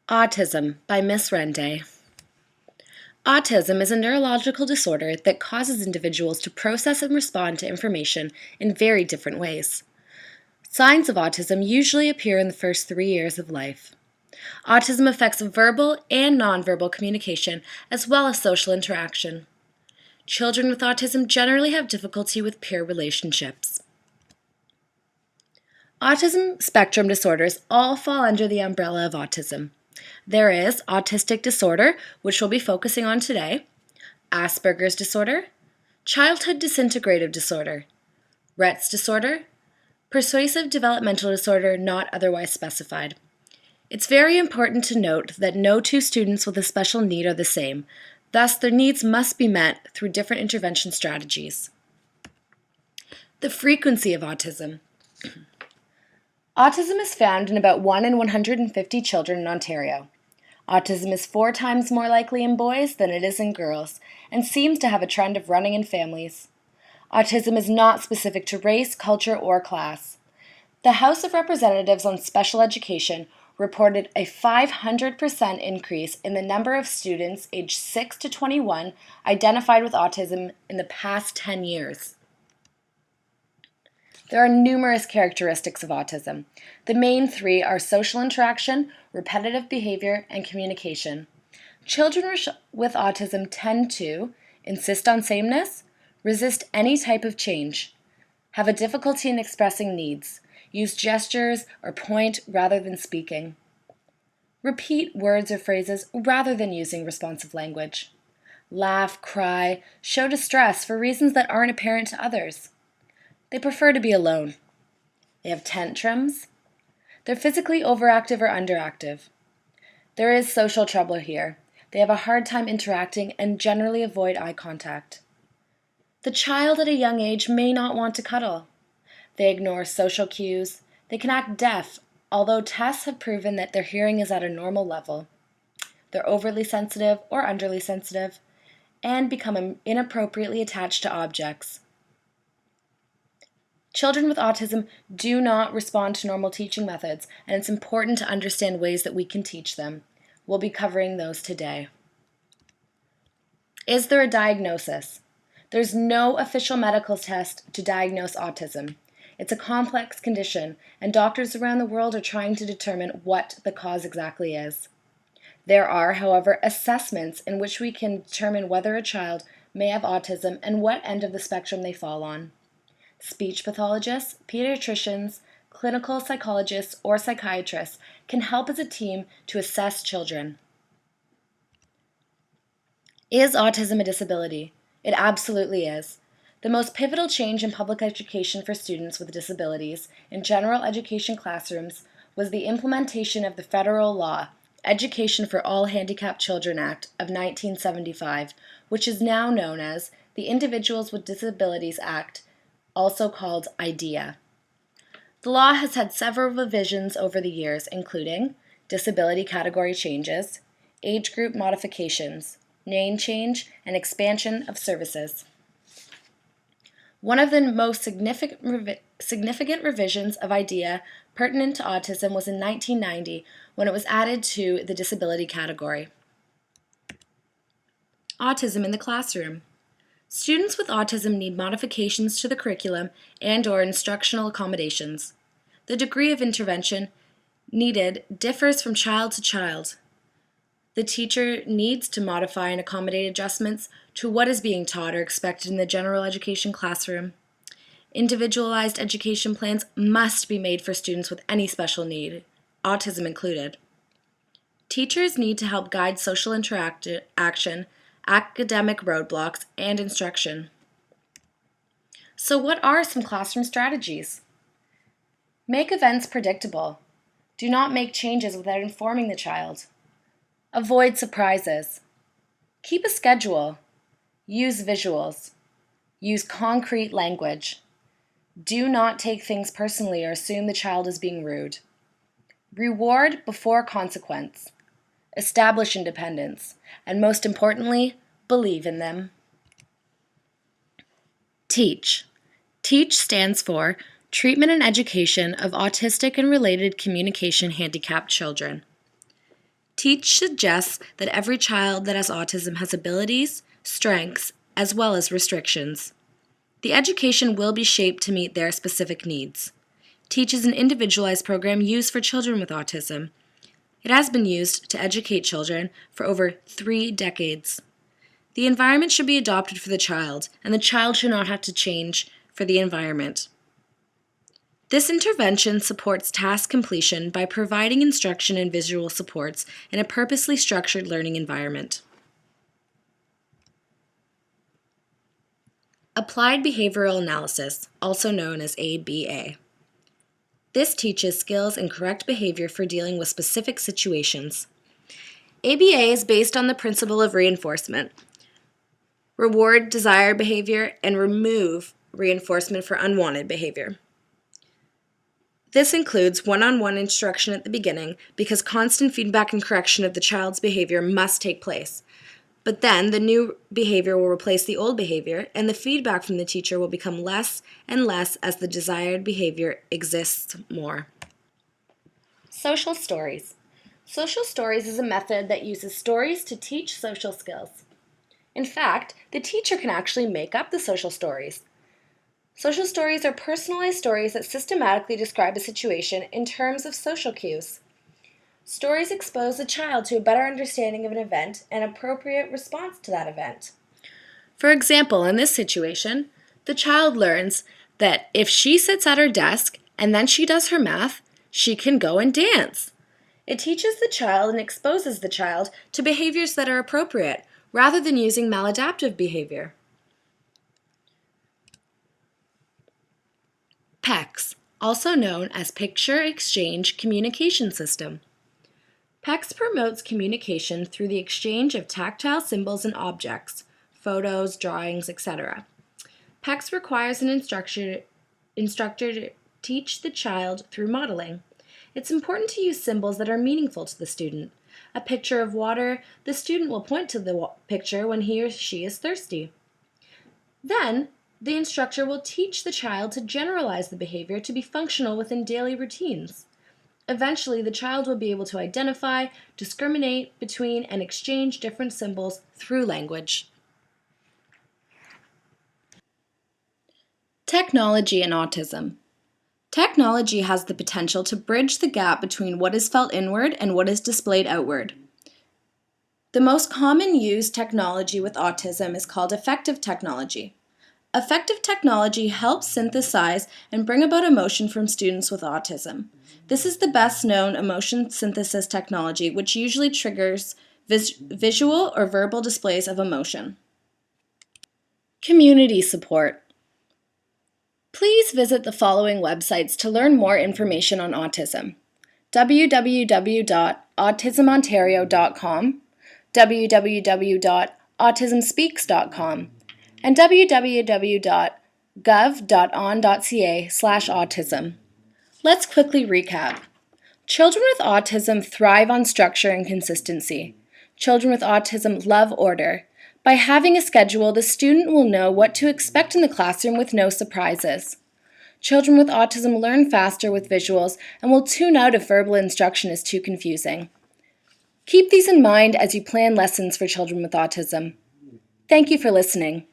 Autism by Miss Rende. Autism is a neurological disorder that causes individuals to process and respond to information in very different ways. Signs of autism usually appear in the first 3 years of life. Autism affects verbal and nonverbal communication as well as social interaction. Children with autism generally have difficulty with peer relationships. Autism spectrum disorders all fall under the umbrella of autism. There is autistic disorder, which we'll be focusing on today, Asperger's disorder, childhood disintegrative disorder, Rett's disorder, persuasive developmental disorder not otherwise specified. It's very important to note that no two students with a special need are the same, thus their needs must be met through different intervention strategies. The frequency of autism. Autism is found in about 1 in 150 children in Ontario. Autism is 4 times more likely in boys than it is in girls, and seems to have a trend of running in families. Autism is not specific to race, culture, or class. The House of Representatives on Special Education reported a 500% increase in the number of students aged 6 to 21 identified with autism in the past 10 years. There are numerous characteristics of autism. The main 3 are social interaction, repetitive behavior, and communication. Children with autism tend to insist on sameness, resist any type of change, have a difficulty in expressing needs, use gestures or point rather than speaking, repeat words or phrases rather than using responsive language, laugh, cry, show distress for reasons that aren't apparent to others. They prefer to be alone. They have tantrums. They're physically overactive or underactive. There is social trouble here. They have a hard time interacting and generally avoid eye contact. The child at a young age may not want to cuddle. They ignore social cues. They can act deaf, although tests have proven that their hearing is at a normal level. They're overly sensitive or underly sensitive and become inappropriately attached to objects. Children with autism do not respond to normal teaching methods, and it's important to understand ways that we can teach them. We'll be covering those today. Is there a diagnosis? There's no official medical test to diagnose autism. It's a complex condition, and doctors around the world are trying to determine what the cause exactly is. There are, however, assessments in which we can determine whether a child may have autism and what end of the spectrum they fall on. Speech pathologists, pediatricians, clinical psychologists, or psychiatrists can help as a team to assess children. Is autism a disability? It absolutely is. The most pivotal change in public education for students with disabilities in general education classrooms was the implementation of the federal law, Education for All Handicapped Children Act of 1975, which is now known as the Individuals with Disabilities Act, also called IDEA. The law has had several revisions over the years, including disability category changes, age group modifications, name change, and expansion of services. One of the most significant revisions of IDEA pertinent to autism was in 1990 when it was added to the disability category. Autism in the classroom. Students with autism need modifications to the curriculum and/or instructional accommodations. The degree of intervention needed differs from child to child. The teacher needs to modify and accommodate adjustments to what is being taught or expected in the general education classroom. Individualized education plans must be made for students with any special need, autism included. Teachers need to help guide social interaction, academic roadblocks, and instruction. So what are some classroom strategies? Make events predictable. Do not make changes without informing the child. Avoid surprises. Keep a schedule. Use visuals. Use concrete language. Do not take things personally or assume the child is being rude. Reward before consequence. Establish independence, and most importantly, believe in them. TEACH. TEACH stands for Treatment and Education of Autistic and Related Communication Handicapped Children. Teach suggests that every child that has autism has abilities, strengths, as well as restrictions. The education will be shaped to meet their specific needs. Teach is an individualized program used for children with autism. It has been used to educate children for over 3 decades. The environment should be adopted for the child, and the child should not have to change for the environment. This intervention supports task completion by providing instruction and visual supports in a purposely structured learning environment. Applied Behavioral Analysis, also known as ABA. This teaches skills and correct behavior for dealing with specific situations. ABA is based on the principle of reinforcement. Reward desired behavior and remove reinforcement for unwanted behavior. This includes one-on-one instruction at the beginning because constant feedback and correction of the child's behavior must take place. But then the new behavior will replace the old behavior, and the feedback from the teacher will become less and less as the desired behavior exists more. Social stories. Social stories is a method that uses stories to teach social skills. In fact, the teacher can actually make up the social stories. Social stories are personalized stories that systematically describe a situation in terms of social cues. Stories expose the child to a better understanding of an event and appropriate response to that event. For example, in this situation, the child learns that if she sits at her desk and then she does her math, she can go and dance. It teaches the child and exposes the child to behaviors that are appropriate, rather than using maladaptive behavior. PECS, also known as Picture Exchange Communication System. PECS promotes communication through the exchange of tactile symbols and objects, photos, drawings, etc. PECS requires an instructor to teach the child through modeling. It's important to use symbols that are meaningful to the student. A picture of water, the student will point to the picture when he or she is thirsty. Then, the instructor will teach the child to generalize the behavior to be functional within daily routines. Eventually, the child will be able to identify, discriminate between, and exchange different symbols through language. Technology and autism. Technology has the potential to bridge the gap between what is felt inward and what is displayed outward. The most common used technology with autism is called affective technology. Affective technology helps synthesize and bring about emotion from students with autism. This is the best known emotion synthesis technology, which usually triggers visual or verbal displays of emotion. Community support. Please visit the following websites to learn more information on autism: www.autismontario.com, www.autismspeaks.com, and www.gov.on.ca/autism. Let's quickly recap. Children with autism thrive on structure and consistency. Children with autism love order. By having a schedule, the student will know what to expect in the classroom with no surprises. Children with autism learn faster with visuals and will tune out if verbal instruction is too confusing. Keep these in mind as you plan lessons for children with autism. Thank you for listening.